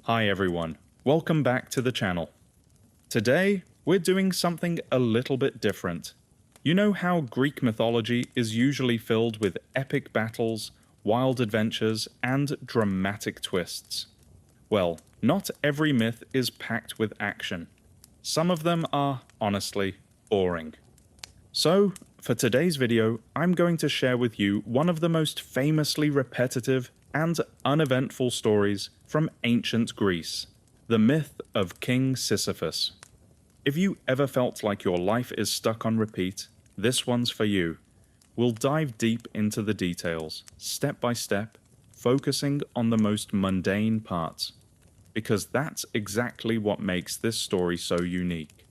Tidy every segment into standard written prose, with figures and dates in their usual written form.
Hi everyone, welcome back to the channel. Today, we're doing something a little bit different. You know how Greek mythology is usually filled with epic battles, wild adventures, and dramatic twists? Well, not every myth is packed with action. Some of them are, honestly, boring. So, for today's video, I'm going to share with you one of the most famously repetitive and uneventful stories from ancient Greece, the myth of King Sisyphus. If you ever felt like your life is stuck on repeat, this one's for you. We'll dive deep into the details, step by step, focusing on the most mundane parts, because that's exactly what makes this story so unique.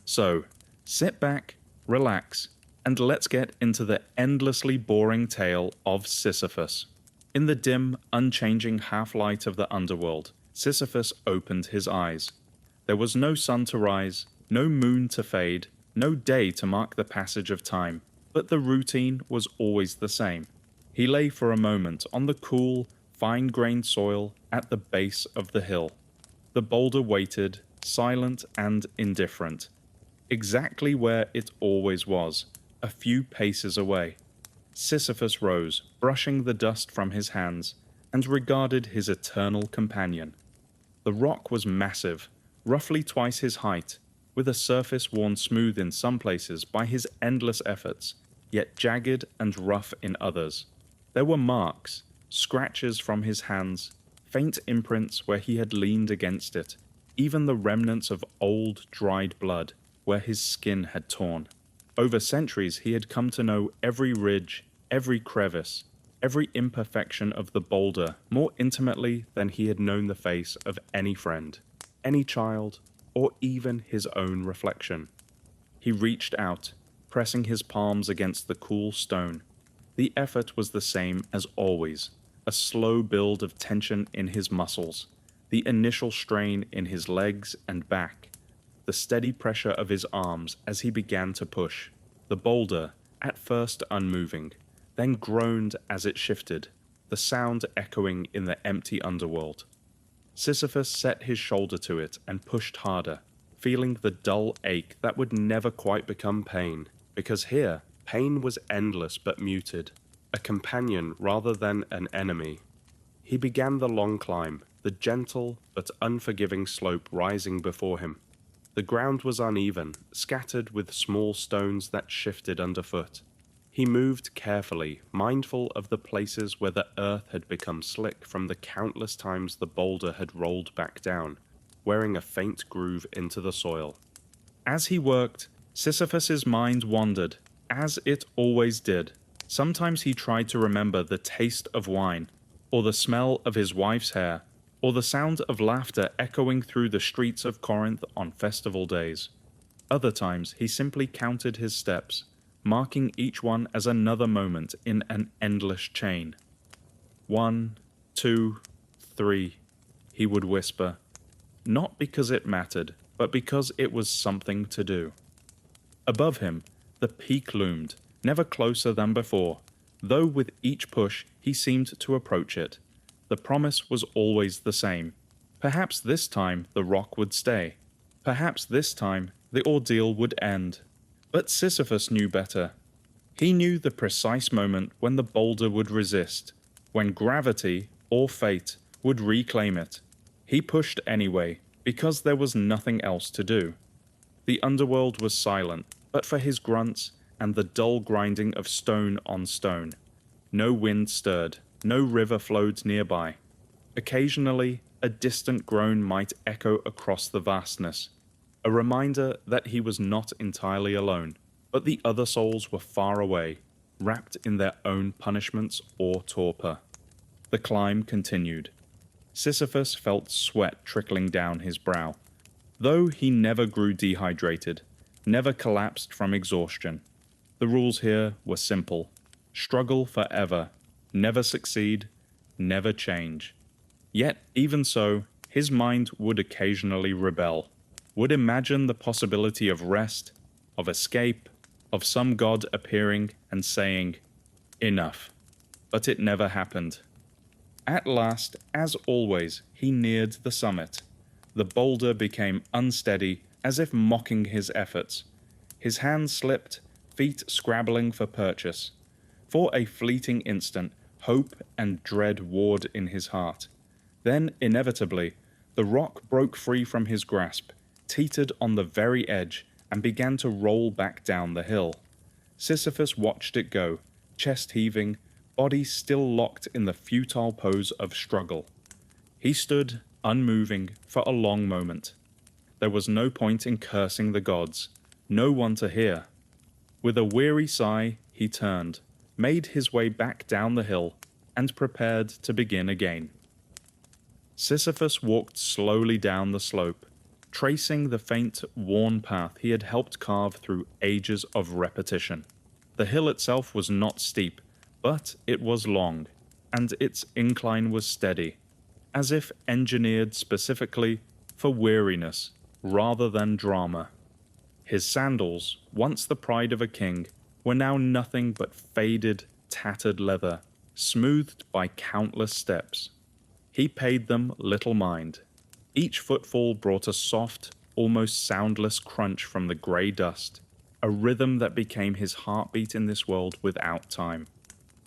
So, sit back, relax, and let's get into the endlessly boring tale of Sisyphus. In the dim, unchanging half-light of the underworld, Sisyphus opened his eyes. There was no sun to rise, no moon to fade, no day to mark the passage of time, but the routine was always the same. He lay for a moment on the cool, fine-grained soil at the base of the hill. The boulder waited, silent and indifferent, exactly where it always was, a few paces away. Sisyphus rose, brushing the dust from his hands, and regarded his eternal companion. The rock was massive, roughly twice his height, with a surface worn smooth in some places by his endless efforts, yet jagged and rough in others. There were marks, scratches from his hands, faint imprints where he had leaned against it, even the remnants of old, dried blood where his skin had torn. Over centuries he had come to know every ridge, every crevice, every imperfection of the boulder more intimately than he had known the face of any friend, any child, or even his own reflection. He reached out, pressing his palms against the cool stone. The effort was the same as always, a slow build of tension in his muscles, the initial strain in his legs and back, the steady pressure of his arms as he began to push. The boulder, at first unmoving, then groaned as it shifted, the sound echoing in the empty underworld. Sisyphus set his shoulder to it and pushed harder, feeling the dull ache that would never quite become pain, because here, pain was endless but muted, a companion rather than an enemy. He began the long climb, the gentle but unforgiving slope rising before him. The ground was uneven, scattered with small stones that shifted underfoot. He moved carefully, mindful of the places where the earth had become slick from the countless times the boulder had rolled back down, wearing a faint groove into the soil. As he worked, Sisyphus's mind wandered, as it always did. Sometimes he tried to remember the taste of wine, or the smell of his wife's hair, or the sound of laughter echoing through the streets of Corinth on festival days. Other times he simply counted his steps, marking each one as another moment in an endless chain. 1, 2, 3, he would whisper, not because it mattered, but because it was something to do. Above him, the peak loomed, never closer than before, though with each push he seemed to approach it. The promise was always the same. Perhaps this time the rock would stay. Perhaps this time the ordeal would end. But Sisyphus knew better. He knew the precise moment when the boulder would resist, when gravity, or fate, would reclaim it. He pushed anyway, because there was nothing else to do. The underworld was silent, but for his grunts and the dull grinding of stone on stone. No wind stirred, no river flowed nearby. Occasionally, a distant groan might echo across the vastness, a reminder that he was not entirely alone, but the other souls were far away, wrapped in their own punishments or torpor. The climb continued. Sisyphus felt sweat trickling down his brow, though he never grew dehydrated, never collapsed from exhaustion. The rules here were simple: struggle forever, never succeed, never change. Yet, even so, his mind would occasionally rebel, would imagine the possibility of rest, of escape, of some god appearing and saying, "Enough." But it never happened. At last, as always, he neared the summit. The boulder became unsteady, as if mocking his efforts. His hands slipped, feet scrabbling for purchase. For a fleeting instant, hope and dread warred in his heart. Then, inevitably, the rock broke free from his grasp, teetered on the very edge, and began to roll back down the hill. Sisyphus watched it go, chest heaving, body still locked in the futile pose of struggle. He stood, unmoving, for a long moment. There was no point in cursing the gods, no one to hear. With a weary sigh, he turned, made his way back down the hill, and prepared to begin again. Sisyphus walked slowly down the slope, tracing the faint, worn path he had helped carve through ages of repetition. The hill itself was not steep, but it was long, and its incline was steady, as if engineered specifically for weariness rather than drama. His sandals, once the pride of a king, were now nothing but faded, tattered leather, smoothed by countless steps. He paid them little mind. Each footfall brought a soft, almost soundless crunch from the grey dust, a rhythm that became his heartbeat in this world without time.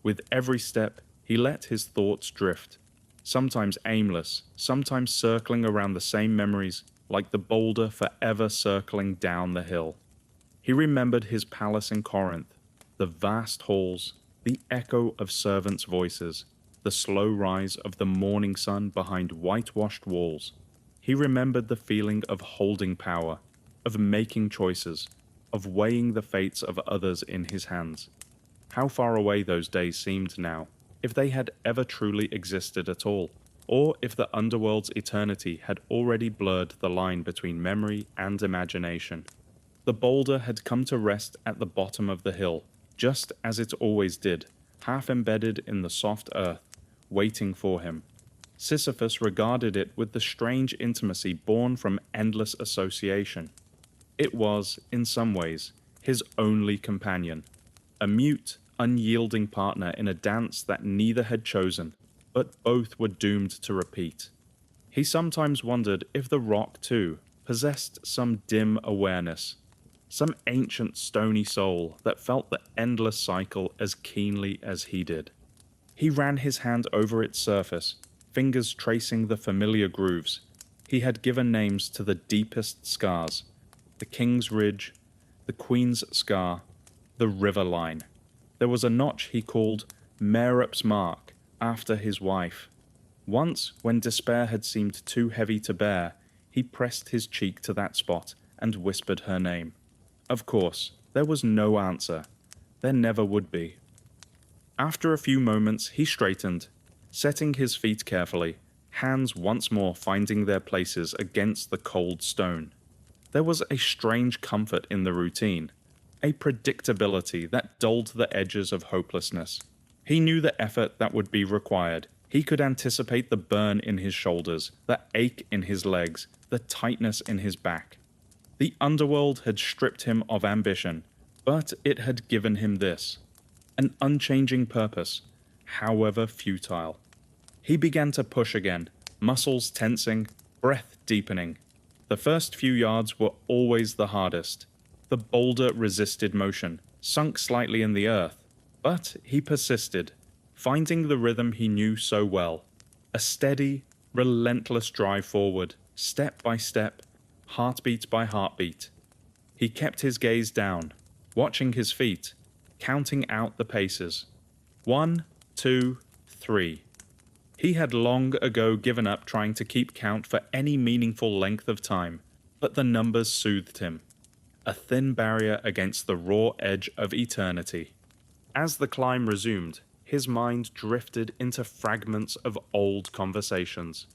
With every step, he let his thoughts drift, sometimes aimless, sometimes circling around the same memories, like the boulder forever circling down the hill. He remembered his palace in Corinth, the vast halls, the echo of servants' voices, the slow rise of the morning sun behind whitewashed walls. He remembered the feeling of holding power, of making choices, of weighing the fates of others in his hands. How far away those days seemed now, if they had ever truly existed at all, or if the underworld's eternity had already blurred the line between memory and imagination. The boulder had come to rest at the bottom of the hill, just as it always did, half embedded in the soft earth, waiting for him. Sisyphus regarded it with the strange intimacy born from endless association. It was, in some ways, his only companion, a mute, unyielding partner in a dance that neither had chosen, but both were doomed to repeat. He sometimes wondered if the rock, too, possessed some dim awareness, some ancient stony soul that felt the endless cycle as keenly as he did. He ran his hand over its surface, fingers tracing the familiar grooves. He had given names to the deepest scars, the King's Ridge, the Queen's Scar, the River Line. There was a notch he called Merup's Mark, after his wife. Once, when despair had seemed too heavy to bear, he pressed his cheek to that spot and whispered her name. Of course, there was no answer. There never would be. After a few moments, he straightened, setting his feet carefully, hands once more finding their places against the cold stone. There was a strange comfort in the routine, a predictability that dulled the edges of hopelessness. He knew the effort that would be required. He could anticipate the burn in his shoulders, the ache in his legs, the tightness in his back. The underworld had stripped him of ambition, but it had given him this, an unchanging purpose, however futile. He began to push again, muscles tensing, breath deepening. The first few yards were always the hardest. The boulder resisted motion, sunk slightly in the earth, but he persisted, finding the rhythm he knew so well, a steady, relentless drive forward, step by step, heartbeat by heartbeat. He kept his gaze down, watching his feet, counting out the paces. 1, 2, 3. He had long ago given up trying to keep count for any meaningful length of time, but the numbers soothed him, a thin barrier against the raw edge of eternity. As the climb resumed, his mind drifted into fragments of old conversations.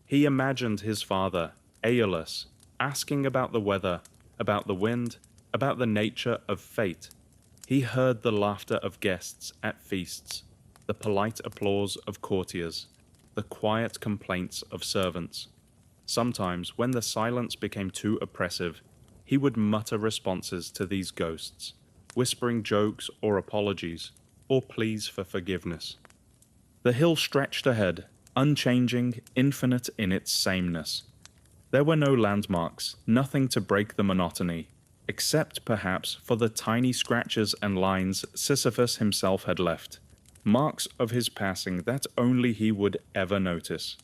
He imagined his father, Aeolus, asking about the weather, about the wind, about the nature of fate. He heard the laughter of guests at feasts, the polite applause of courtiers, the quiet complaints of servants. Sometimes, when the silence became too oppressive, he would mutter responses to these ghosts, whispering jokes or apologies, or pleas for forgiveness. The hill stretched ahead, unchanging, infinite in its sameness. There were no landmarks, nothing to break the monotony, except perhaps for the tiny scratches and lines Sisyphus himself had left, marks of his passing that only he would ever notice.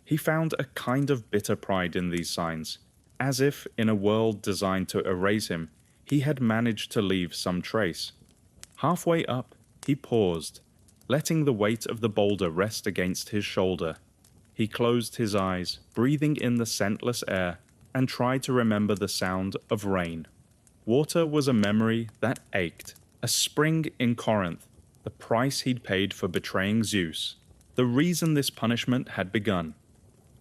He found a kind of bitter pride in these signs, as if, in a world designed to erase him, he had managed to leave some trace. Halfway up, he paused, letting the weight of the boulder rest against his shoulder. He closed his eyes, breathing in the scentless air, and tried to remember the sound of rain. Water was a memory that ached, a spring in Corinth, the price he'd paid for betraying Zeus, the reason this punishment had begun.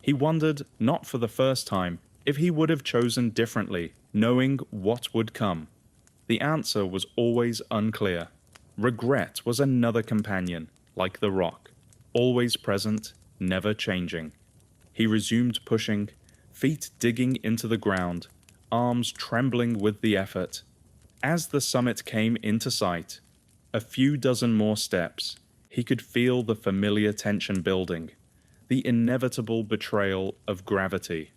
He wondered, not for the first time, if he would have chosen differently, knowing what would come. The answer was always unclear. Regret was another companion, like the rock, always present, never changing. He resumed pushing, feet digging into the ground, arms trembling with the effort. As the summit came into sight, a few dozen more steps, he could feel the familiar tension building, the inevitable betrayal of gravity.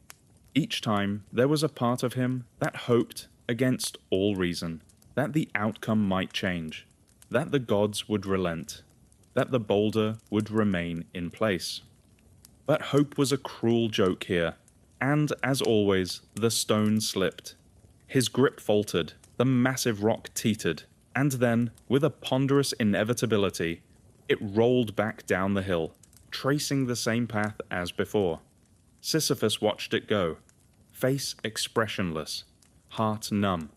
Each time, there was a part of him that hoped, against all reason, that the outcome might change, that the gods would relent, that the boulder would remain in place. But hope was a cruel joke here, and, as always, the stone slipped. His grip faltered, the massive rock teetered, and then, with a ponderous inevitability, it rolled back down the hill, tracing the same path as before. Sisyphus watched it go, face expressionless, heart numb.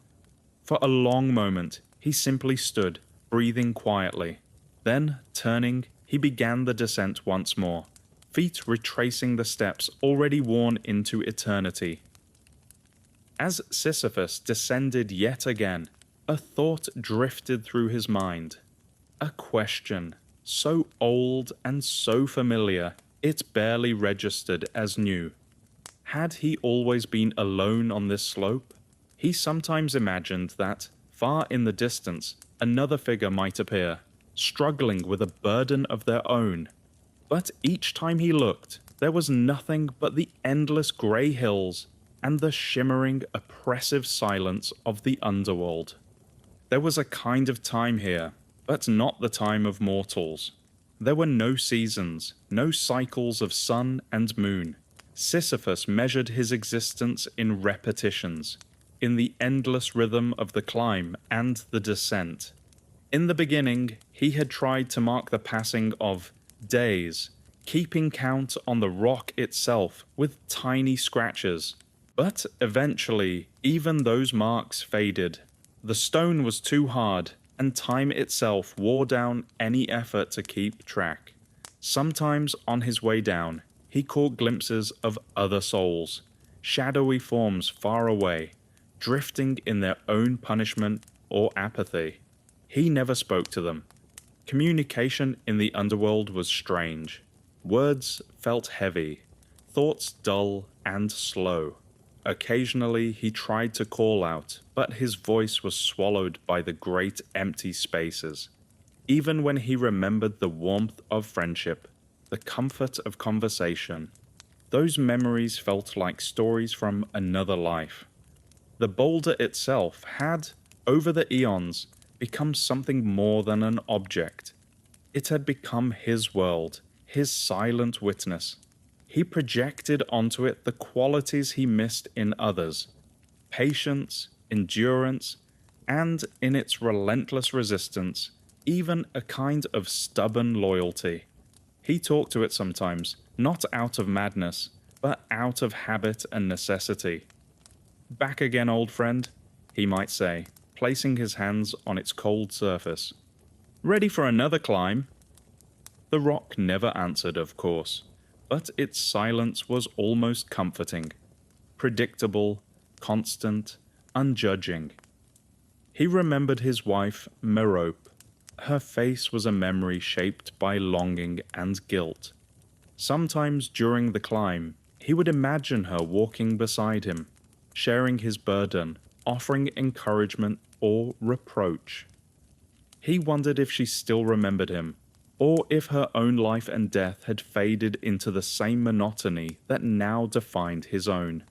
For a long moment, he simply stood, breathing quietly. Then, turning, he began the descent once more, feet retracing the steps already worn into eternity. As Sisyphus descended yet again, a thought drifted through his mind. A question, so old and so familiar, it barely registered as new. Had he always been alone on this slope? He sometimes imagined that, far in the distance, another figure might appear, struggling with a burden of their own. But each time he looked, there was nothing but the endless grey hills and the shimmering, oppressive silence of the underworld. There was a kind of time here, but not the time of mortals. There were no seasons, no cycles of sun and moon. Sisyphus measured his existence in repetitions, in the endless rhythm of the climb and the descent. In the beginning, he had tried to mark the passing of days, keeping count on the rock itself with tiny scratches. But eventually, even those marks faded. The stone was too hard, and time itself wore down any effort to keep track. Sometimes on his way down, he caught glimpses of other souls, shadowy forms far away, drifting in their own punishment or apathy. He never spoke to them. Communication in the underworld was strange. Words felt heavy, thoughts dull and slow. Occasionally he tried to call out, but his voice was swallowed by the great empty spaces. Even when he remembered the warmth of friendship, the comfort of conversation, those memories felt like stories from another life. The boulder itself had, over the eons, become something more than an object. It had become his world, his silent witness. He projected onto it the qualities he missed in others: patience, endurance, and, in its relentless resistance, even a kind of stubborn loyalty. He talked to it sometimes, not out of madness, but out of habit and necessity. "Back again, old friend," he might say, placing his hands on its cold surface. "Ready for another climb?" The rock never answered, of course, but its silence was almost comforting. Predictable, constant, unjudging. He remembered his wife, Merope. Her face was a memory shaped by longing and guilt. Sometimes during the climb, he would imagine her walking beside him, sharing his burden, offering encouragement or reproach. He wondered if she still remembered him, or if her own life and death had faded into the same monotony that now defined his own.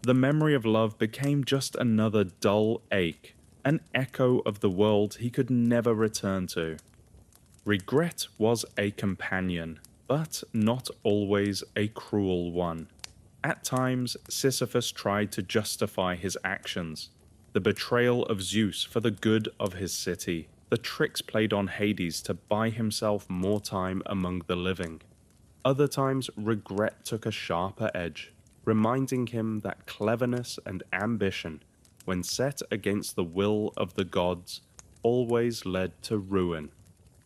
The memory of love became just another dull ache, an echo of the world he could never return to. Regret was a companion, but not always a cruel one. At times, Sisyphus tried to justify his actions. The betrayal of Zeus for the good of his city, the tricks played on Hades to buy himself more time among the living. Other times, regret took a sharper edge, reminding him that cleverness and ambition, when set against the will of the gods, always led to ruin.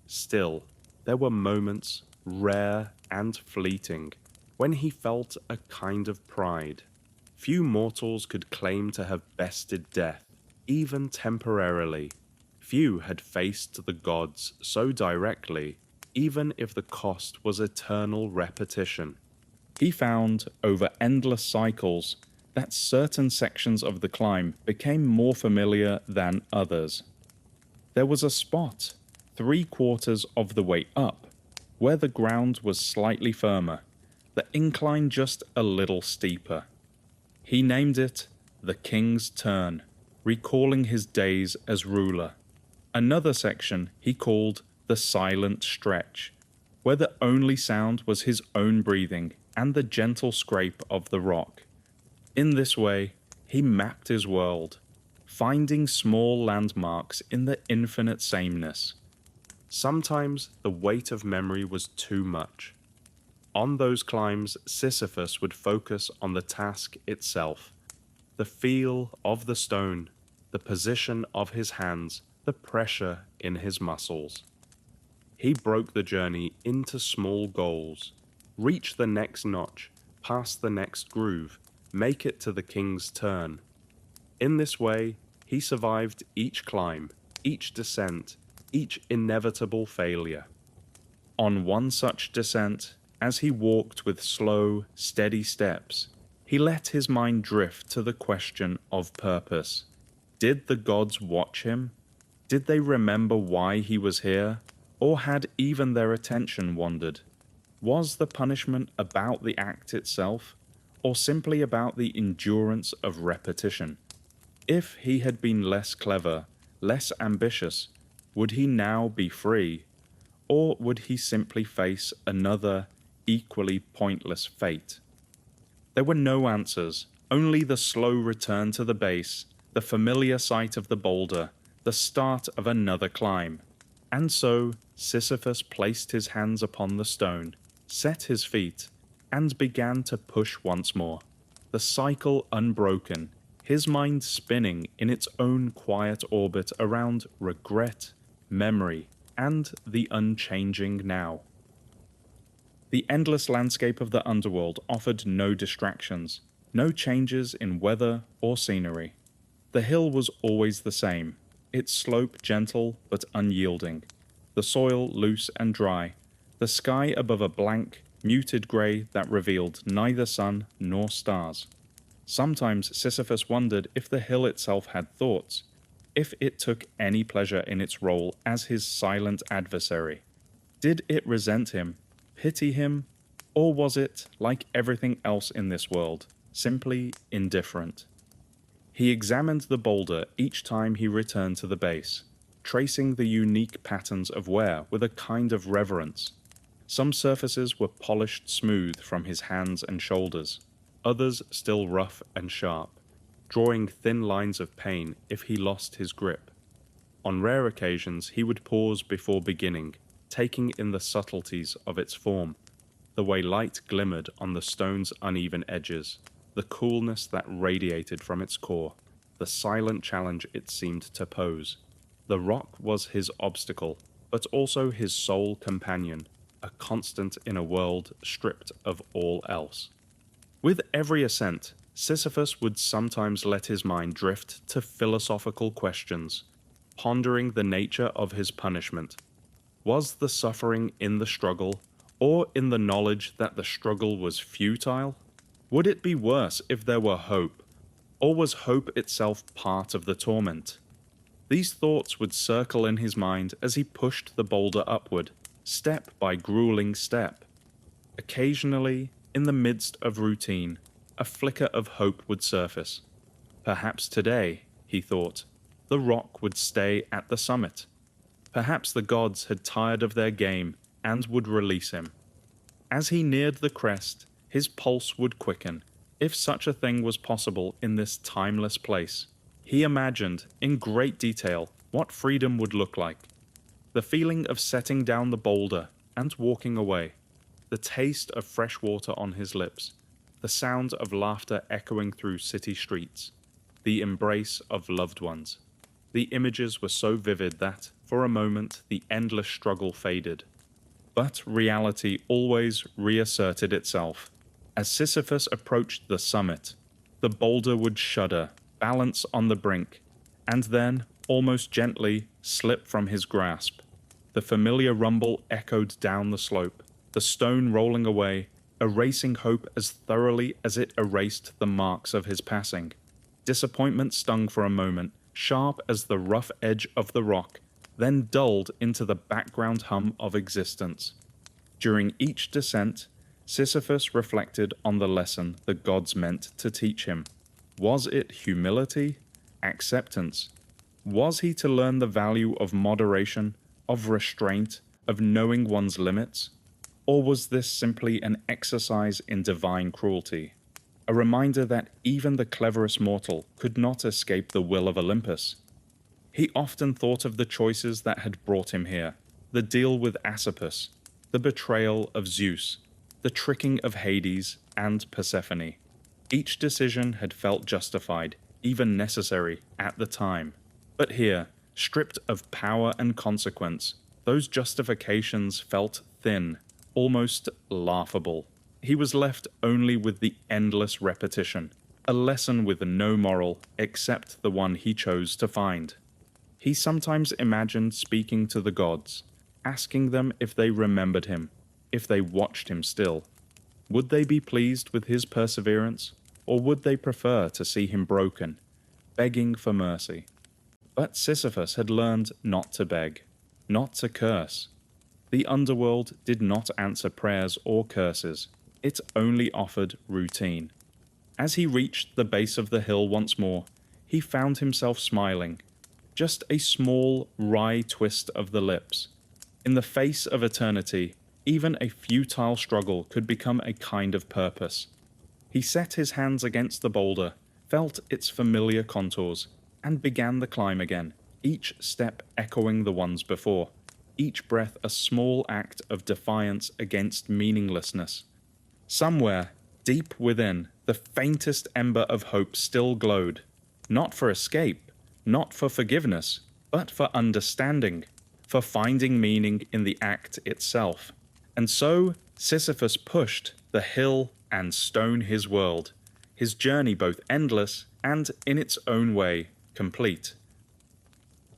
Still, there were moments, rare and fleeting, when he felt a kind of pride. Few mortals could claim to have bested death, even temporarily. Few had faced the gods so directly, even if the cost was eternal repetition. He found, over endless cycles, that certain sections of the climb became more familiar than others. There was a spot, 3/4 of the way up, where the ground was slightly firmer, the incline just a little steeper. He named it the King's Turn, recalling his days as ruler. Another section he called the Silent Stretch, where the only sound was his own breathing and the gentle scrape of the rock. In this way, he mapped his world, finding small landmarks in the infinite sameness. Sometimes the weight of memory was too much. On those climbs, Sisyphus would focus on the task itself, the feel of the stone, the position of his hands, the pressure in his muscles. He broke the journey into small goals, reach the next notch, pass the next groove, make it to the King's Turn. In this way, he survived each climb, each descent, each inevitable failure. On one such descent, as he walked with slow, steady steps, he let his mind drift to the question of purpose. Did the gods watch him? Did they remember why he was here? Or had even their attention wandered? Was the punishment about the act itself, or simply about the endurance of repetition? If he had been less clever, less ambitious, would he now be free? Or would he simply face another, equally pointless fate? There were no answers, only the slow return to the base, the familiar sight of the boulder, the start of another climb. And so Sisyphus placed his hands upon the stone, set his feet, and began to push once more, the cycle unbroken, his mind spinning in its own quiet orbit around regret, memory, and the unchanging now. The endless landscape of the underworld offered no distractions, no changes in weather or scenery. The hill was always the same, its slope gentle but unyielding, the soil loose and dry, the sky above a blank, muted grey that revealed neither sun nor stars. Sometimes Sisyphus wondered if the hill itself had thoughts, if it took any pleasure in its role as his silent adversary. Did it resent him, pity him, or was it, like everything else in this world, simply indifferent? He examined the boulder each time he returned to the base, tracing the unique patterns of wear with a kind of reverence. Some surfaces were polished smooth from his hands and shoulders, others still rough and sharp, drawing thin lines of pain if he lost his grip. On rare occasions he would pause before beginning, taking in the subtleties of its form, the way light glimmered on the stone's uneven edges, the coolness that radiated from its core, the silent challenge it seemed to pose. The rock was his obstacle, but also his sole companion, a constant in a world stripped of all else. With every ascent, Sisyphus would sometimes let his mind drift to philosophical questions, pondering the nature of his punishment. Was the suffering in the struggle, or in the knowledge that the struggle was futile? Would it be worse if there were hope, or was hope itself part of the torment? These thoughts would circle in his mind as he pushed the boulder upward, step by grueling step. Occasionally, in the midst of routine, a flicker of hope would surface. Perhaps today, he thought, the rock would stay at the summit. Perhaps the gods had tired of their game and would release him. As he neared the crest, his pulse would quicken, if such a thing was possible in this timeless place. He imagined, in great detail, what freedom would look like. The feeling of setting down the boulder and walking away, the taste of fresh water on his lips, the sound of laughter echoing through city streets, the embrace of loved ones. The images were so vivid that, for a moment, the endless struggle faded. But reality always reasserted itself. As Sisyphus approached the summit, the boulder would shudder, balance on the brink, and then, almost gently, slip from his grasp. The familiar rumble echoed down the slope, the stone rolling away, erasing hope as thoroughly as it erased the marks of his passing. Disappointment stung for a moment, sharp as the rough edge of the rock, then dulled into the background hum of existence. During each descent, Sisyphus reflected on the lesson the gods meant to teach him. Was it humility? Acceptance? Was he to learn the value of moderation, of restraint, of knowing one's limits? Or was this simply an exercise in divine cruelty? A reminder that even the cleverest mortal could not escape the will of Olympus? He often thought of the choices that had brought him here, the deal with Asopus, the betrayal of Zeus, the tricking of Hades and Persephone. Each decision had felt justified, even necessary, at the time. But here, stripped of power and consequence, those justifications felt thin, almost laughable. He was left only with the endless repetition, a lesson with no moral except the one he chose to find. He sometimes imagined speaking to the gods, asking them if they remembered him, if they watched him still. Would they be pleased with his perseverance, or would they prefer to see him broken, begging for mercy? But Sisyphus had learned not to beg, not to curse. The underworld did not answer prayers or curses. It only offered routine. As he reached the base of the hill once more, he found himself smiling. Just a small, wry twist of the lips. In the face of eternity, even a futile struggle could become a kind of purpose. He set his hands against the boulder, felt its familiar contours, and began the climb again, each step echoing the ones before, each breath a small act of defiance against meaninglessness. Somewhere, deep within, the faintest ember of hope still glowed, not for escape, not for forgiveness, but for understanding, for finding meaning in the act itself. And so Sisyphus pushed the hill and stone his world, his journey both endless and, in its own way, complete.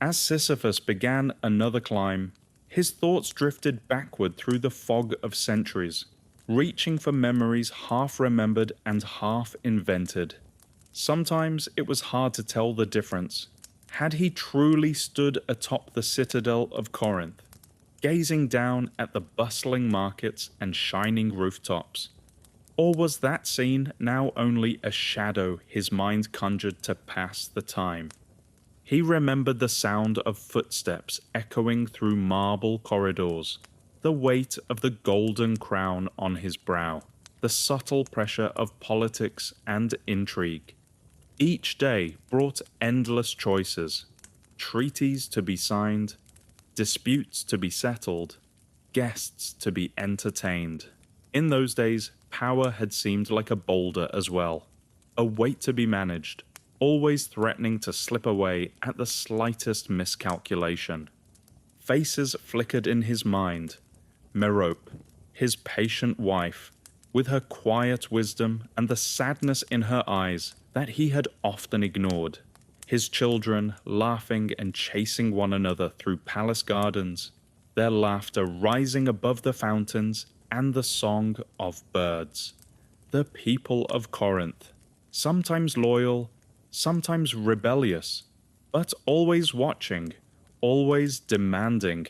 As Sisyphus began another climb, his thoughts drifted backward through the fog of centuries, reaching for memories half remembered and half invented. Sometimes it was hard to tell the difference. Had he truly stood atop the citadel of Corinth, gazing down at the bustling markets and shining rooftops? Or was that scene now only a shadow his mind conjured to pass the time? He remembered the sound of footsteps echoing through marble corridors, the weight of the golden crown on his brow, the subtle pressure of politics and intrigue. Each day brought endless choices, treaties to be signed, disputes to be settled, guests to be entertained. In those days, power had seemed like a boulder as well, a weight to be managed, always threatening to slip away at the slightest miscalculation. Faces flickered in his mind. Merope, his patient wife, with her quiet wisdom and the sadness in her eyes that he had often ignored. His children laughing and chasing one another through palace gardens, their laughter rising above the fountains and the song of birds. The people of Corinth, sometimes loyal, sometimes rebellious, but always watching, always demanding.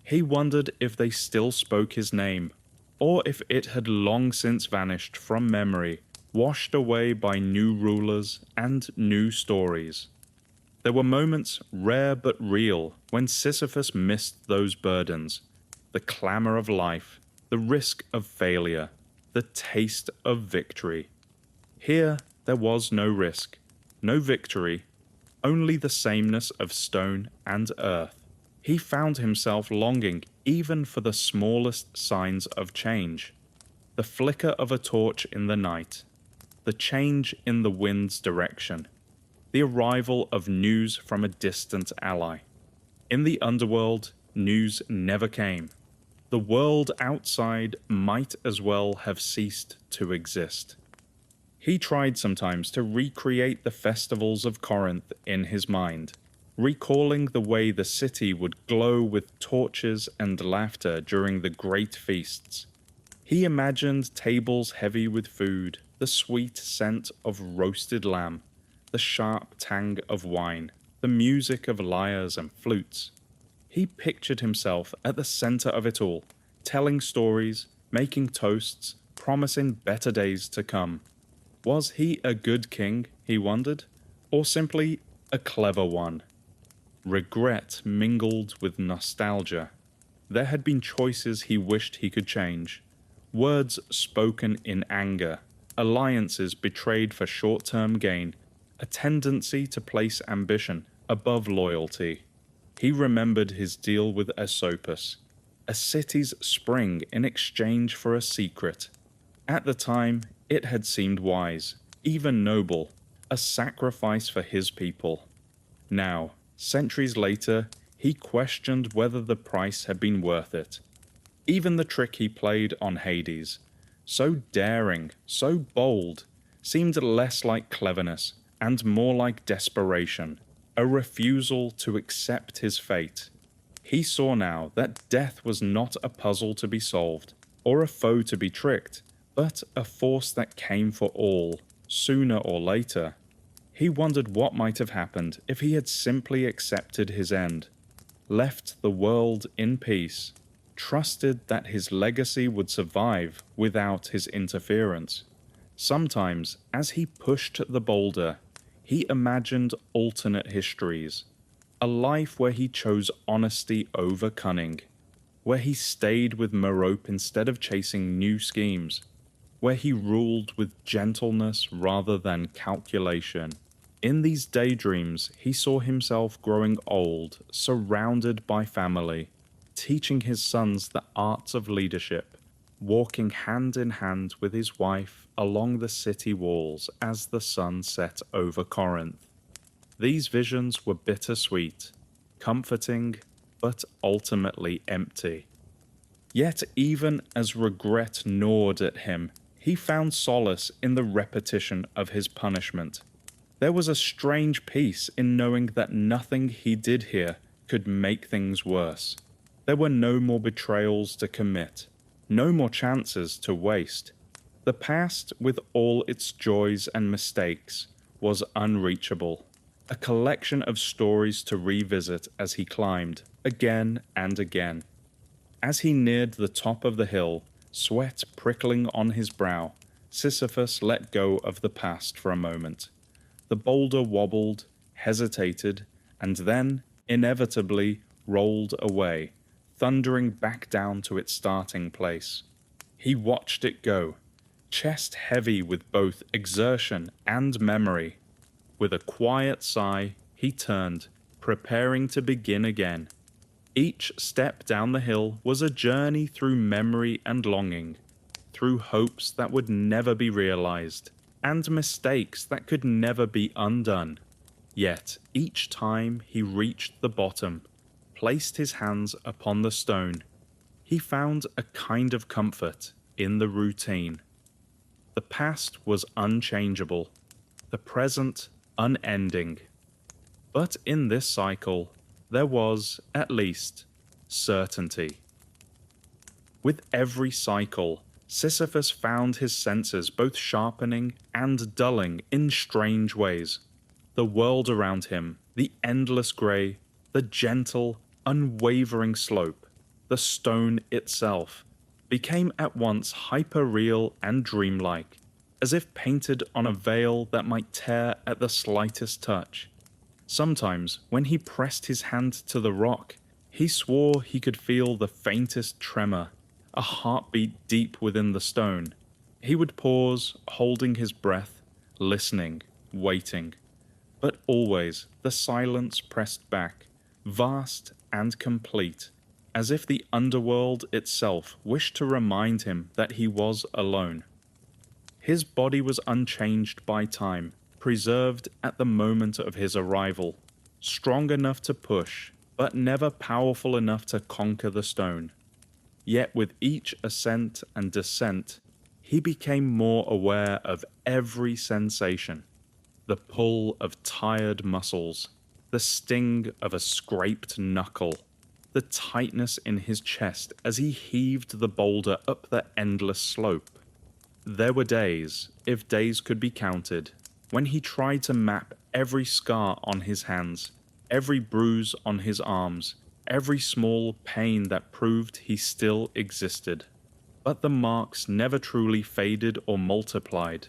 He wondered if they still spoke his name, or if it had long since vanished from memory, washed away by new rulers and new stories. There were moments, rare but real, when Sisyphus missed those burdens, the clamour of life, the risk of failure, the taste of victory. Here there was no risk, no victory, only the sameness of stone and earth. He found himself longing even for the smallest signs of change. The flicker of a torch in the night, the change in the wind's direction, the arrival of news from a distant ally. In the underworld, news never came. The world outside might as well have ceased to exist. He tried sometimes to recreate the festivals of Corinth in his mind, recalling the way the city would glow with torches and laughter during the great feasts. He imagined tables heavy with food, the sweet scent of roasted lamb, the sharp tang of wine, the music of lyres and flutes. He pictured himself at the center of it all, telling stories, making toasts, promising better days to come. Was he a good king, he wondered, or simply a clever one? Regret mingled with nostalgia. There had been choices he wished he could change, words spoken in anger, alliances betrayed for short-term gain, a tendency to place ambition above loyalty. He remembered his deal with Asopus, a city's spring in exchange for a secret. At the time, it had seemed wise, even noble, a sacrifice for his people. Now, centuries later, he questioned whether the price had been worth it. Even the trick he played on Hades, so daring, so bold, seemed less like cleverness and more like desperation, a refusal to accept his fate. He saw now that death was not a puzzle to be solved, or a foe to be tricked, but a force that came for all, sooner or later. He wondered what might have happened if he had simply accepted his end, left the world in peace, trusted that his legacy would survive without his interference. Sometimes, as he pushed the boulder, he imagined alternate histories, a life where he chose honesty over cunning, where he stayed with Merope instead of chasing new schemes, where he ruled with gentleness rather than calculation. In these daydreams, he saw himself growing old, surrounded by family, teaching his sons the arts of leadership, walking hand in hand with his wife along the city walls as the sun set over Corinth. These visions were bittersweet, comforting, but ultimately empty. Yet even as regret gnawed at him, he found solace in the repetition of his punishment. There was a strange peace in knowing that nothing he did here could make things worse. There were no more betrayals to commit, no more chances to waste. The past, with all its joys and mistakes, was unreachable, a collection of stories to revisit as he climbed, again and again. As he neared the top of the hill, sweat prickling on his brow, Sisyphus let go of the past for a moment. The boulder wobbled, hesitated, and then, inevitably, rolled away, thundering back down to its starting place. He watched it go, chest heavy with both exertion and memory. With a quiet sigh, he turned, preparing to begin again. Each step down the hill was a journey through memory and longing, through hopes that would never be realized, and mistakes that could never be undone. Yet each time he reached the bottom, placed his hands upon the stone, he found a kind of comfort in the routine. The past was unchangeable, the present unending. But in this cycle, there was, at least, certainty. With every cycle, Sisyphus found his senses both sharpening and dulling in strange ways. The world around him, the endless grey, the gentle, unwavering slope, the stone itself, became at once hyper-real and dreamlike, as if painted on a veil that might tear at the slightest touch. Sometimes, when he pressed his hand to the rock, he swore he could feel the faintest tremor, a heartbeat deep within the stone. He would pause, holding his breath, listening, waiting. But always the silence pressed back, vast and complete, as if the underworld itself wished to remind him that he was alone. His body was unchanged by time, preserved at the moment of his arrival, strong enough to push, but never powerful enough to conquer the stone. Yet with each ascent and descent, he became more aware of every sensation. The pull of tired muscles, the sting of a scraped knuckle, the tightness in his chest as he heaved the boulder up the endless slope. There were days, if days could be counted, when he tried to map every scar on his hands, every bruise on his arms, every small pain that proved he still existed. But the marks never truly faded or multiplied.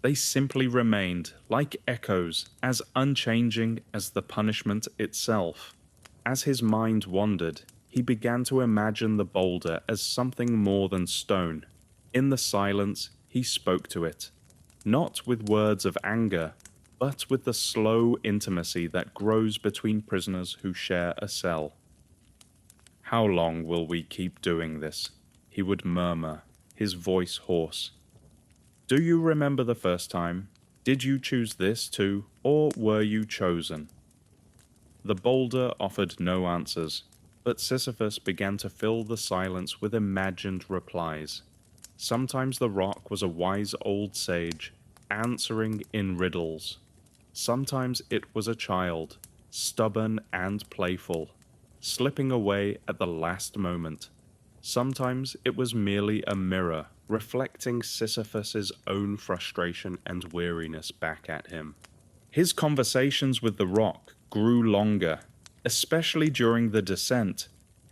They simply remained, like echoes, as unchanging as the punishment itself. As his mind wandered, he began to imagine the boulder as something more than stone. In the silence, he spoke to it, not with words of anger, but with the slow intimacy that grows between prisoners who share a cell. "How long will we keep doing this?" he would murmur, his voice hoarse. "Do you remember the first time? Did you choose this too, or were you chosen?" The boulder offered no answers, but Sisyphus began to fill the silence with imagined replies. Sometimes the rock was a wise old sage, answering in riddles. Sometimes it was a child, stubborn and playful, slipping away at the last moment. Sometimes it was merely a mirror, reflecting Sisyphus's own frustration and weariness back at him. His conversations with the rock grew longer, especially during the descent.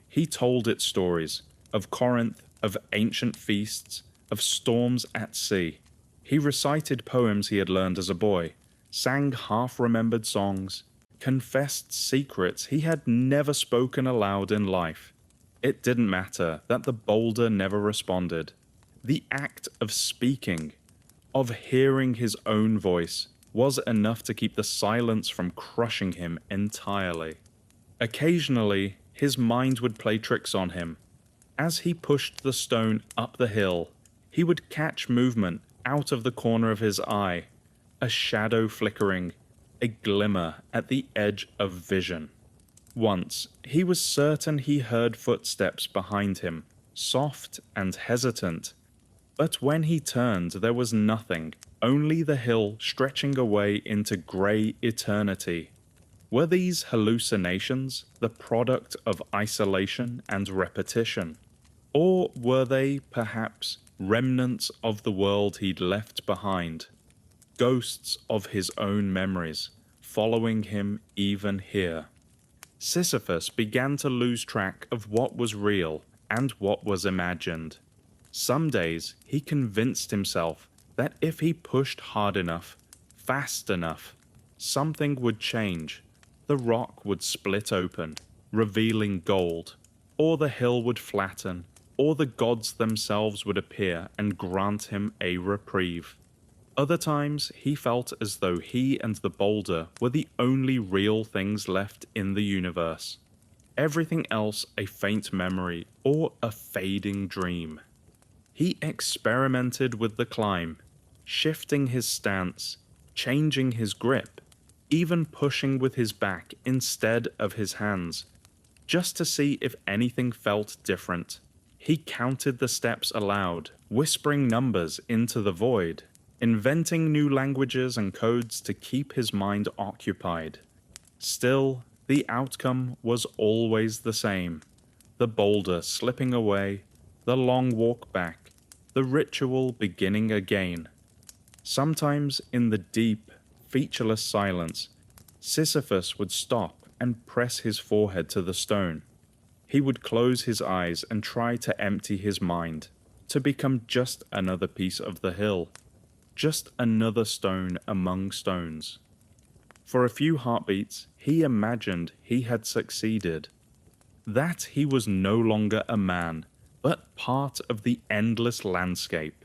He told it stories of Corinth, of ancient feasts, of storms at sea. He recited poems he had learned as a boy, sang half-remembered songs, confessed secrets he had never spoken aloud in life. It didn't matter that the boulder never responded. The act of speaking, of hearing his own voice, was enough to keep the silence from crushing him entirely. Occasionally, his mind would play tricks on him. As he pushed the stone up the hill, he would catch movement out of the corner of his eye, a shadow flickering, a glimmer at the edge of vision. Once, he was certain he heard footsteps behind him, soft and hesitant. But when he turned, there was nothing, only the hill stretching away into grey eternity. Were these hallucinations the product of isolation and repetition? Or were they, perhaps, remnants of the world he'd left behind? Ghosts of his own memories, following him even here. Sisyphus began to lose track of what was real and what was imagined. Some days he convinced himself that if he pushed hard enough, fast enough, something would change. The rock would split open, revealing gold, or the hill would flatten, or the gods themselves would appear and grant him a reprieve. Other times he felt as though he and the boulder were the only real things left in the universe. Everything else a faint memory or a fading dream. He experimented with the climb, shifting his stance, changing his grip, even pushing with his back instead of his hands, just to see if anything felt different. He counted the steps aloud, whispering numbers into the void, inventing new languages and codes to keep his mind occupied. Still, the outcome was always the same. The boulder slipping away, the long walk back, the ritual beginning again. Sometimes in the deep, featureless silence, Sisyphus would stop and press his forehead to the stone. He would close his eyes and try to empty his mind, to become just another piece of the hill, just another stone among stones. For a few heartbeats, he imagined he had succeeded, that he was no longer a man, but part of the endless landscape.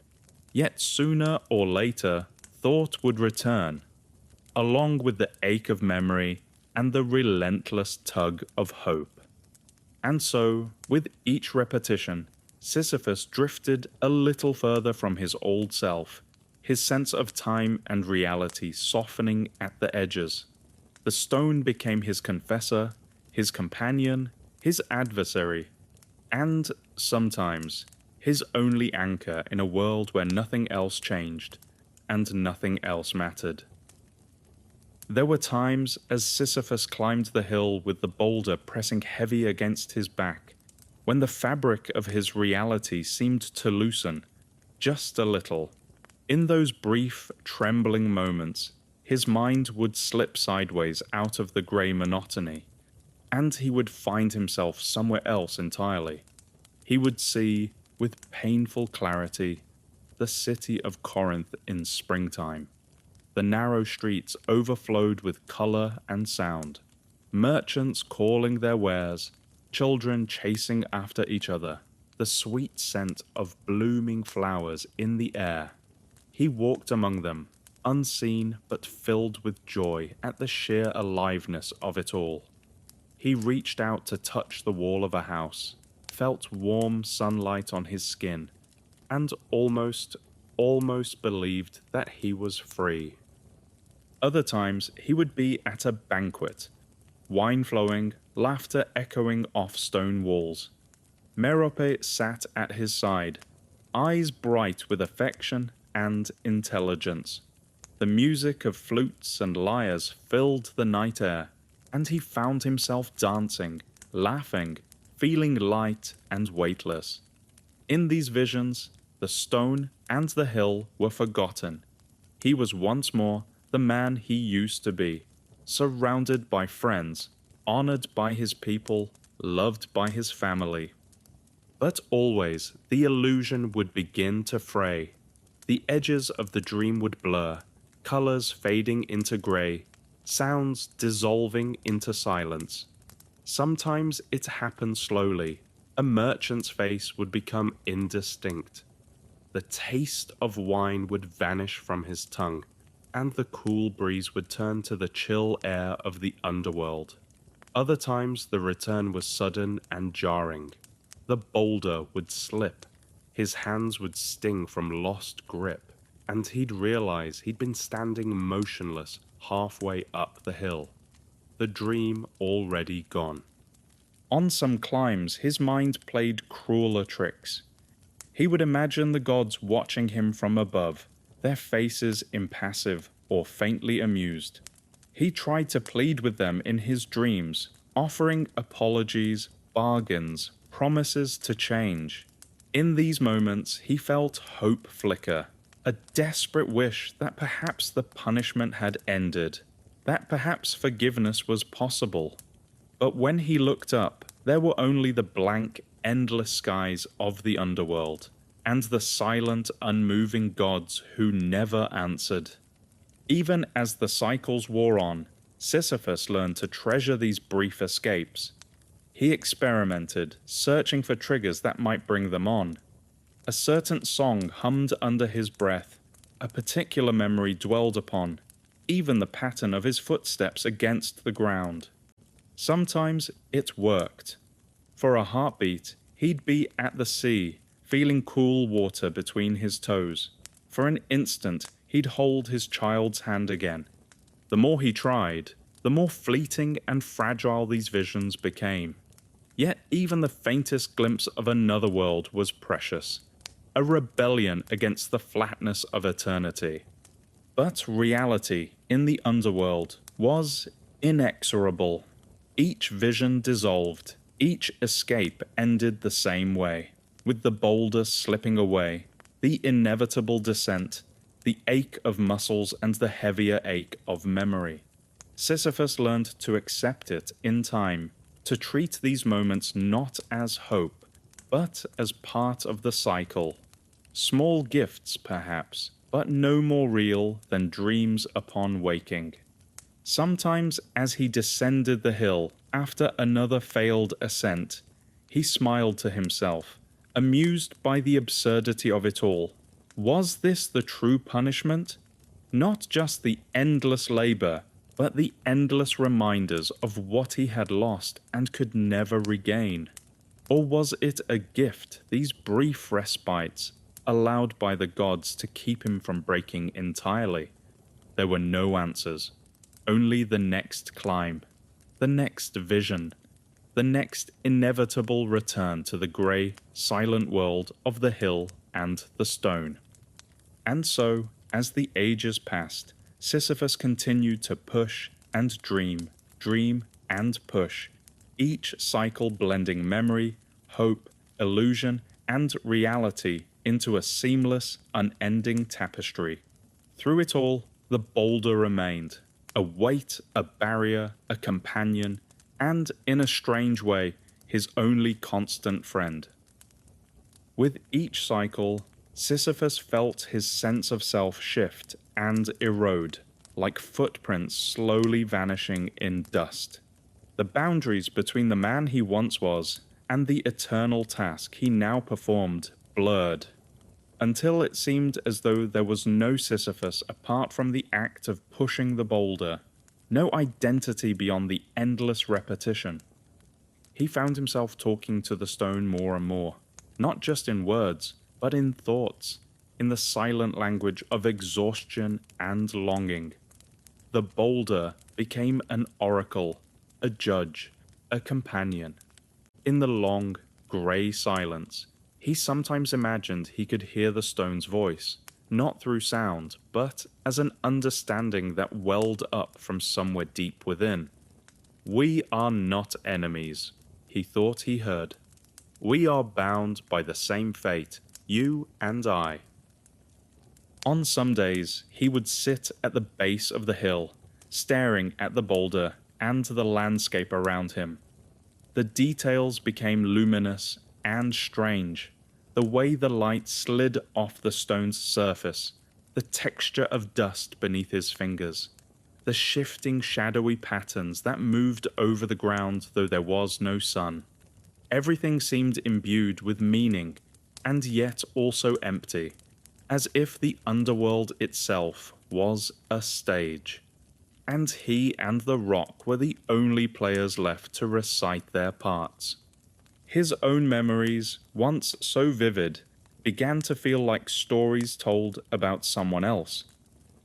Yet sooner or later, thought would return, along with the ache of memory and the relentless tug of hope. And so, with each repetition, Sisyphus drifted a little further from his old self, his sense of time and reality softening at the edges. The stone became his confessor, his companion, his adversary, and, sometimes, his only anchor in a world where nothing else changed, and nothing else mattered. There were times as Sisyphus climbed the hill with the boulder pressing heavy against his back, when the fabric of his reality seemed to loosen, just a little. In those brief, trembling moments, his mind would slip sideways out of the grey monotony, and he would find himself somewhere else entirely. He would see, with painful clarity, the city of Corinth in springtime. The narrow streets overflowed with colour and sound, merchants calling their wares, children chasing after each other, the sweet scent of blooming flowers in the air. He walked among them, unseen but filled with joy at the sheer aliveness of it all. He reached out to touch the wall of a house, felt warm sunlight on his skin, and almost believed that he was free. Other times he would be at a banquet, wine flowing, laughter echoing off stone walls. Merope sat at his side, eyes bright with affection and intelligence. The music of flutes and lyres filled the night air, and he found himself dancing, laughing, feeling light and weightless. In these visions, the stone and the hill were forgotten. He was once more the man he used to be, surrounded by friends, honored by his people, loved by his family. But always the illusion would begin to fray. The edges of the dream would blur, colors fading into gray, sounds dissolving into silence. Sometimes it happened slowly. A merchant's face would become indistinct. The taste of wine would vanish from his tongue, and the cool breeze would turn to the chill air of the underworld. Other times the return was sudden and jarring. The boulder would slip, his hands would sting from lost grip, and he'd realize he'd been standing motionless halfway up the hill, the dream already gone. On some climbs his mind played crueler tricks. He would imagine the gods watching him from above, their faces impassive or faintly amused. He tried to plead with them in his dreams, offering apologies, bargains, promises to change. In these moments he felt hope flicker, a desperate wish that perhaps the punishment had ended, that perhaps forgiveness was possible. But when he looked up, there were only the blank, endless skies of the underworld, and the silent, unmoving gods who never answered. Even as the cycles wore on, Sisyphus learned to treasure these brief escapes. He experimented, searching for triggers that might bring them on. A certain song hummed under his breath, a particular memory dwelled upon, even the pattern of his footsteps against the ground. Sometimes it worked. For a heartbeat, he'd be at the sea, feeling cool water between his toes. For an instant, he'd hold his child's hand again. The more he tried, the more fleeting and fragile these visions became. Yet even the faintest glimpse of another world was precious, a rebellion against the flatness of eternity. But reality in the underworld was inexorable. Each vision dissolved, each escape ended the same way, with the boulder slipping away, the inevitable descent, the ache of muscles and the heavier ache of memory. Sisyphus learned to accept it in time, to treat these moments not as hope, but as part of the cycle. Small gifts, perhaps, but no more real than dreams upon waking. Sometimes, as he descended the hill after another failed ascent, he smiled to himself, amused by the absurdity of it all. Was this the true punishment? Not just the endless labor, but the endless reminders of what he had lost and could never regain. Or was it a gift, these brief respites, allowed by the gods to keep him from breaking entirely? There were no answers, only the next climb, the next vision, the next inevitable return to the grey, silent world of the hill and the stone. And so, as the ages passed, Sisyphus continued to push and dream, dream and push, each cycle blending memory, hope, illusion, and reality into a seamless, unending tapestry. Through it all, the boulder remained, a weight, a barrier, a companion, and, in a strange way, his only constant friend. With each cycle, Sisyphus felt his sense of self shift and erode, like footprints slowly vanishing in dust. The boundaries between the man he once was and the eternal task he now performed blurred, until it seemed as though there was no Sisyphus apart from the act of pushing the boulder, no identity beyond the endless repetition. He found himself talking to the stone more and more, not just in words, but in thoughts, in the silent language of exhaustion and longing. The boulder became an oracle, a judge, a companion. In the long, grey silence, he sometimes imagined he could hear the stone's voice, not through sound, but as an understanding that welled up from somewhere deep within. "We are not enemies," he thought he heard. "We are bound by the same fate, you and I." On some days, he would sit at the base of the hill, staring at the boulder and the landscape around him. The details became luminous and strange. The way the light slid off the stone's surface, the texture of dust beneath his fingers, the shifting shadowy patterns that moved over the ground though there was no sun. Everything seemed imbued with meaning, and yet also empty, as if the underworld itself was a stage, and he and the rock were the only players left to recite their parts. His own memories, once so vivid, began to feel like stories told about someone else.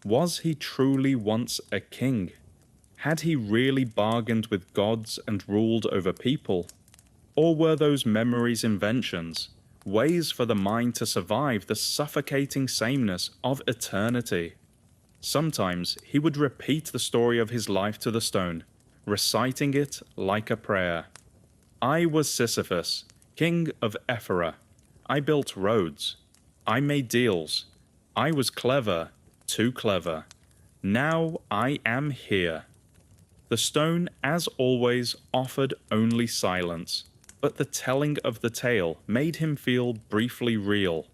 Was he truly once a king? Had he really bargained with gods and ruled over people? Or were those memories inventions, ways for the mind to survive the suffocating sameness of eternity? Sometimes he would repeat the story of his life to the stone, reciting it like a prayer. "I was Sisyphus, king of Ephyra. I built roads. I made deals. I was clever, too clever. Now I am here." The stone, as always, offered only silence, but the telling of the tale made him feel briefly real.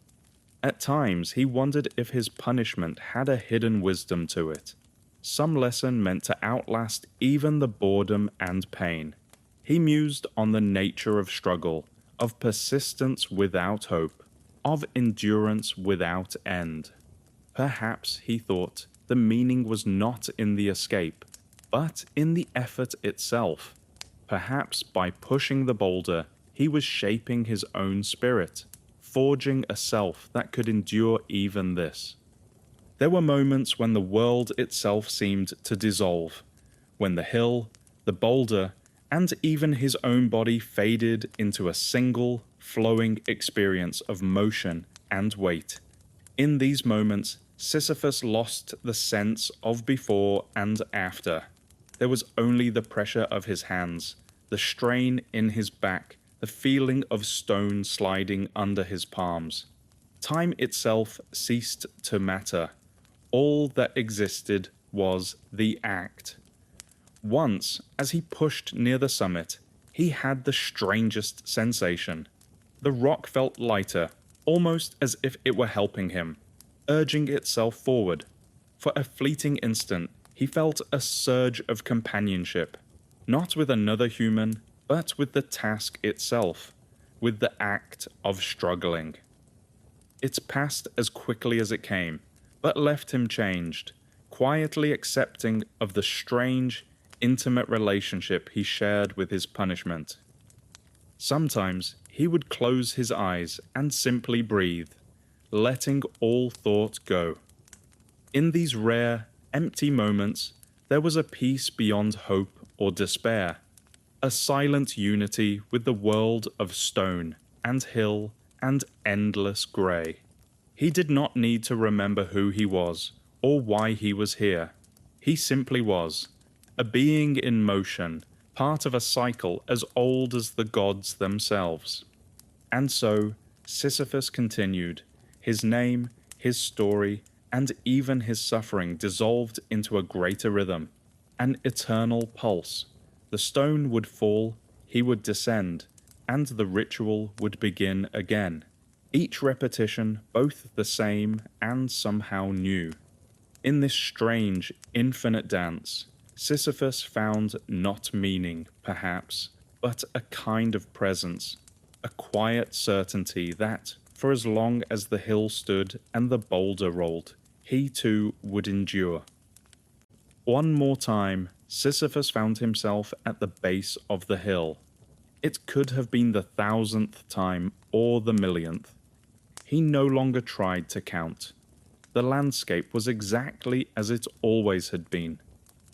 At times he wondered if his punishment had a hidden wisdom to it, some lesson meant to outlast even the boredom and pain. He mused on the nature of struggle, of persistence without hope, of endurance without end. Perhaps, he thought, the meaning was not in the escape, but in the effort itself. Perhaps by pushing the boulder, he was shaping his own spirit, forging a self that could endure even this. There were moments when the world itself seemed to dissolve, when the hill, the boulder, and even his own body faded into a single, flowing experience of motion and weight. In these moments, Sisyphus lost the sense of before and after. There was only the pressure of his hands, the strain in his back, the feeling of stone sliding under his palms. Time itself ceased to matter. All that existed was the act. Once, as he pushed near the summit, he had the strangest sensation. The rock felt lighter, almost as if it were helping him, urging itself forward. For a fleeting instant, he felt a surge of companionship, not with another human, but with the task itself, with the act of struggling. It passed as quickly as it came, but left him changed, quietly accepting of the strange, intimate relationship he shared with his punishment. Sometimes he would close his eyes and simply breathe, letting all thought go. In these rare, empty moments, there was a peace beyond hope or despair, a silent unity with the world of stone and hill and endless grey. He did not need to remember who he was or why he was here. He simply was, a being in motion, part of a cycle as old as the gods themselves. And so, Sisyphus continued, his name, his story, and even his suffering dissolved into a greater rhythm, an eternal pulse. The stone would fall, he would descend, and the ritual would begin again. Each repetition both the same and somehow new. In this strange, infinite dance, Sisyphus found not meaning, perhaps, but a kind of presence, a quiet certainty that, for as long as the hill stood and the boulder rolled, he too would endure. One more time, Sisyphus found himself at the base of the hill. It could have been the 1,000th time or the 1,000,000th. He no longer tried to count. The landscape was exactly as it always had been.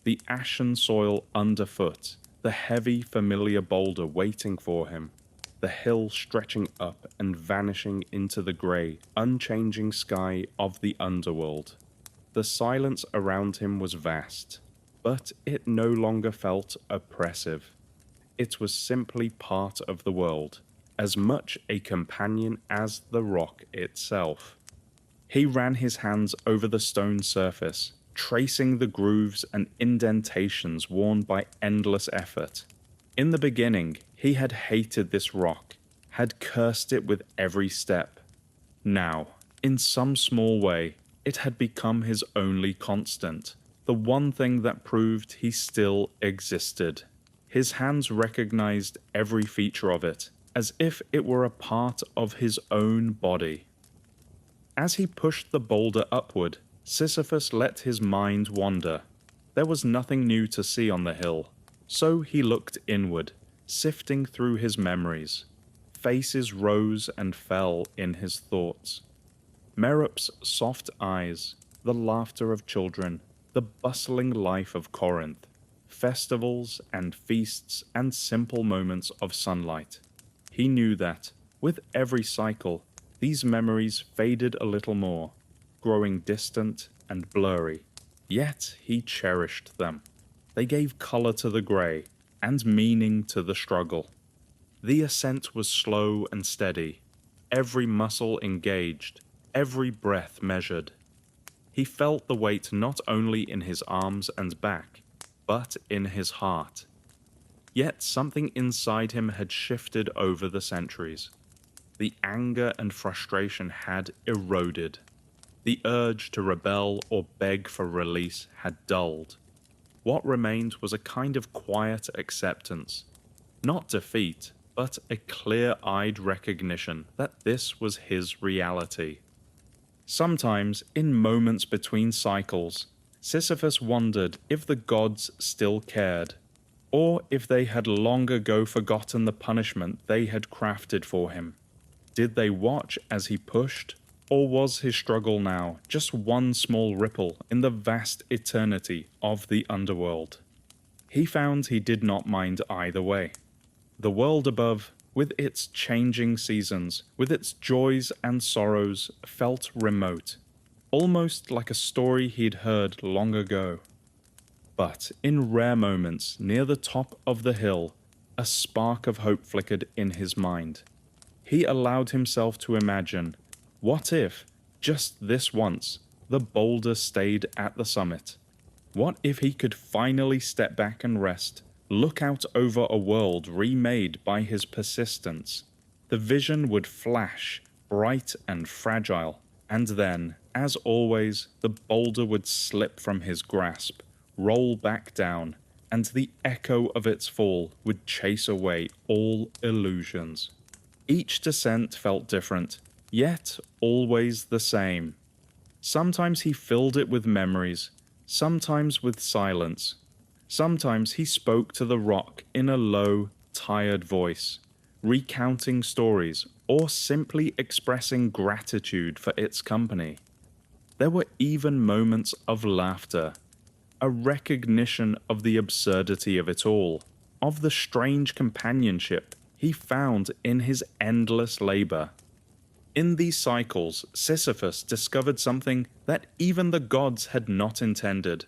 The ashen soil underfoot, the heavy, familiar boulder waiting for him, the hill stretching up and vanishing into the grey, unchanging sky of the underworld. The silence around him was vast, but it no longer felt oppressive. It was simply part of the world, as much a companion as the rock itself. He ran his hands over the stone surface, tracing the grooves and indentations worn by endless effort. In the beginning, he had hated this rock, had cursed it with every step. Now, in some small way, it had become his only constant, the one thing that proved he still existed. His hands recognized every feature of it, as if it were a part of his own body. As he pushed the boulder upward, Sisyphus let his mind wander. There was nothing new to see on the hill, so he looked inward, sifting through his memories. Faces rose and fell in his thoughts. Merup's soft eyes, the laughter of children, the bustling life of Corinth, festivals and feasts and simple moments of sunlight. He knew that, with every cycle, these memories faded a little more, growing distant and blurry. Yet he cherished them. They gave color to the grey, and meaning to the struggle. The ascent was slow and steady, every muscle engaged, every breath measured. He felt the weight not only in his arms and back, but in his heart. Yet something inside him had shifted over the centuries. The anger and frustration had eroded. The urge to rebel or beg for release had dulled. What remained was a kind of quiet acceptance. Not defeat, but a clear-eyed recognition that this was his reality. Sometimes, in moments between cycles, Sisyphus wondered if the gods still cared, or if they had long ago forgotten the punishment they had crafted for him. Did they watch as he pushed, or was his struggle now just one small ripple in the vast eternity of the underworld? He found he did not mind either way. The world above, with its changing seasons, with its joys and sorrows, felt remote, almost like a story he'd heard long ago. But in rare moments near the top of the hill, a spark of hope flickered in his mind. He allowed himself to imagine, what if, just this once, the boulder stayed at the summit? What if he could finally step back and rest, look out over a world remade by his persistence. The vision would flash, bright and fragile, and then, as always, the boulder would slip from his grasp, roll back down, and the echo of its fall would chase away all illusions. Each descent felt different, yet always the same. Sometimes he filled it with memories, sometimes with silence. Sometimes he spoke to the rock in a low, tired voice, recounting stories or simply expressing gratitude for its company. There were even moments of laughter, a recognition of the absurdity of it all, of the strange companionship he found in his endless labor. In these cycles, Sisyphus discovered something that even the gods had not intended: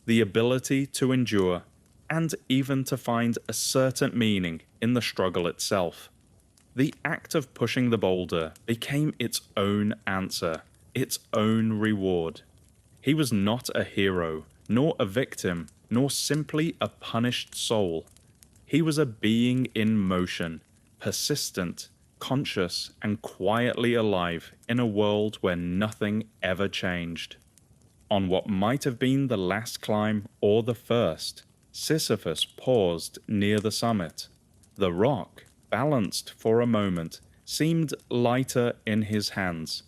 the ability to endure, and even to find a certain meaning in the struggle itself. The act of pushing the boulder became its own answer, its own reward. He was not a hero, nor a victim, nor simply a punished soul. He was a being in motion, persistent, conscious, and quietly alive in a world where nothing ever changed. On what might have been the last climb or the first, Sisyphus paused near the summit. The rock, balanced for a moment, seemed lighter in his hands.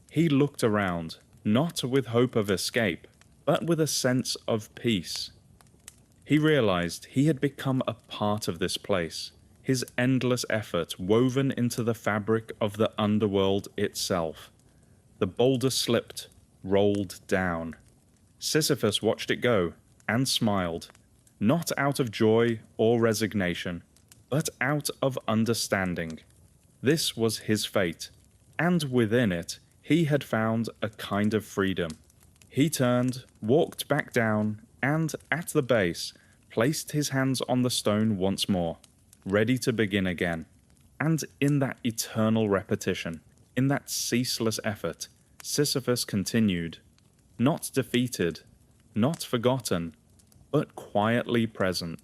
He looked around, not with hope of escape, but with a sense of peace. He realized he had become a part of this place, his endless effort woven into the fabric of the underworld itself. The boulder slipped, rolled down. Sisyphus watched it go, and smiled, not out of joy or resignation, but out of understanding. This was his fate, and within it he had found a kind of freedom. He turned, walked back down, and at the base, placed his hands on the stone once more, ready to begin again. And in that eternal repetition, in that ceaseless effort, Sisyphus continued, not defeated, not forgotten, but quietly present.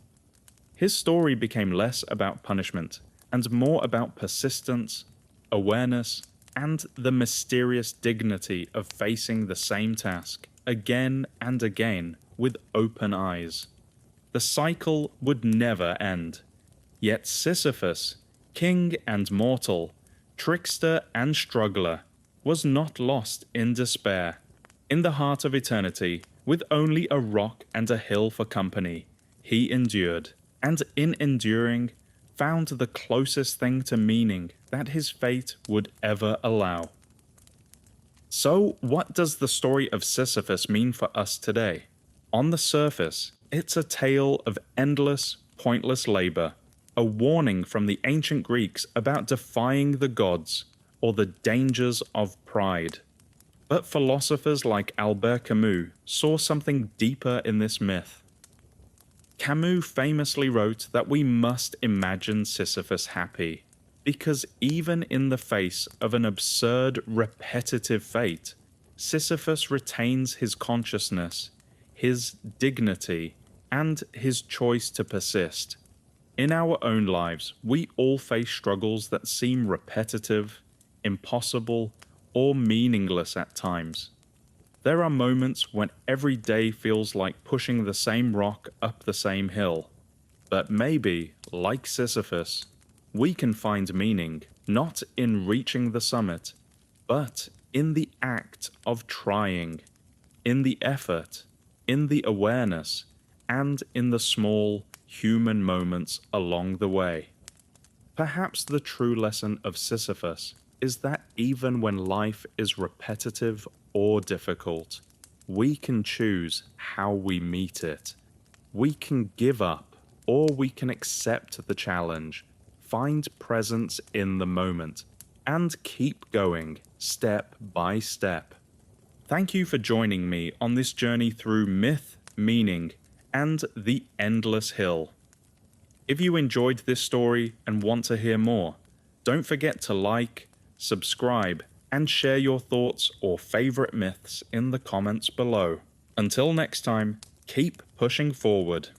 His story became less about punishment and more about persistence, awareness, and the mysterious dignity of facing the same task again and again with open eyes. The cycle would never end. Yet Sisyphus, king and mortal, trickster and struggler, was not lost in despair. In the heart of eternity, with only a rock and a hill for company, he endured, and in enduring, found the closest thing to meaning that his fate would ever allow. So, what does the story of Sisyphus mean for us today? On the surface, it's a tale of endless, pointless labor, a warning from the ancient Greeks about defying the gods or the dangers of pride. But philosophers like Albert Camus saw something deeper in this myth. Camus famously wrote that we must imagine Sisyphus happy, because even in the face of an absurd, repetitive fate, Sisyphus retains his consciousness, his dignity, and his choice to persist. In our own lives, we all face struggles that seem repetitive, impossible, or meaningless at times. There are moments when every day feels like pushing the same rock up the same hill. But maybe, like Sisyphus, we can find meaning not in reaching the summit, but in the act of trying, in the effort, in the awareness, and in the small, human moments along the way. Perhaps the true lesson of Sisyphus is that even when life is repetitive or difficult, we can choose how we meet it. We can give up, or we can accept the challenge, find presence in the moment, and keep going step by step. Thank you for joining me on this journey through myth, meaning, and the endless hill. If you enjoyed this story and want to hear more, don't forget to like, subscribe, and share your thoughts or favorite myths in the comments below. Until next time, keep pushing forward.